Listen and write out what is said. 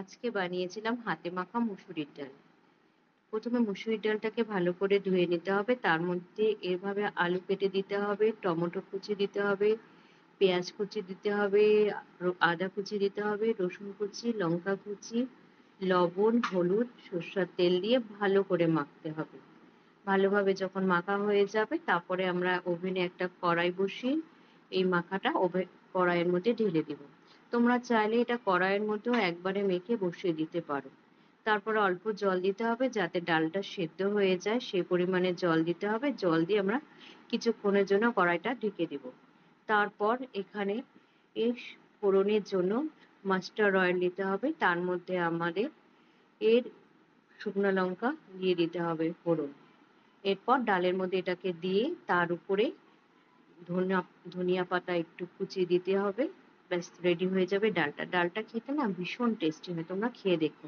আজকে বানিয়েছিলাম হাতে মাখা মুসুরির ডাল। প্রথমে মুসুরির ডালটাকে ভালো করে ধুয়ে নিতে হবে, তার মধ্যে এভাবে আলু কেটে দিতে হবে, টমেটো কুচি দিতে হবে, পেঁয়াজ কুচি দিতে হবে, আদা কুচি দিতে হবে, রসুন কুচি, লঙ্কা কুচি, লবণ, হলুদ, সর্ষের তেল দিয়ে ভালো করে মাখতে হবে। ভালোভাবে যখন মাখা হয়ে যাবে তারপরে আমরা ওভেনে একটা কড়াই বসিয়ে এই মাখাটা কড়াইয়ের মধ্যে ঢেলে দিব। তোমরা চাইলে এটা কড়াইয়ের মধ্যেও একবারে মেখে বসিয়ে দিতে পারো। তারপরে অল্প জল দিতে হবে যাতে ডালটা সেদ্ধ হয়ে যায়, সেই পরিমাণে জল দিতে হবে। জল দিয়ে আমরা কিছুক্ষণের জন্য কড়াইটা ঢেকে দিব। তারপর এখানে এই ফোড়নের জন্য মাস্টার্ড অয়েল নিতে হবে, তার মধ্যে আমাদের এর শুকনো লঙ্কা দিয়ে দিতে হবে ফোড়ন। এরপর ডালের মধ্যে এটাকে দিয়ে তার উপরে ধনিয়া ধনিয়া পাতা একটু কুচিয়ে দিতে হবে। ব্যাস রেডি হয়ে যাবে ডালটা। ডালটা খেতে না ভীষণ টেস্টি হয়, তোমরা খেয়ে দেখো।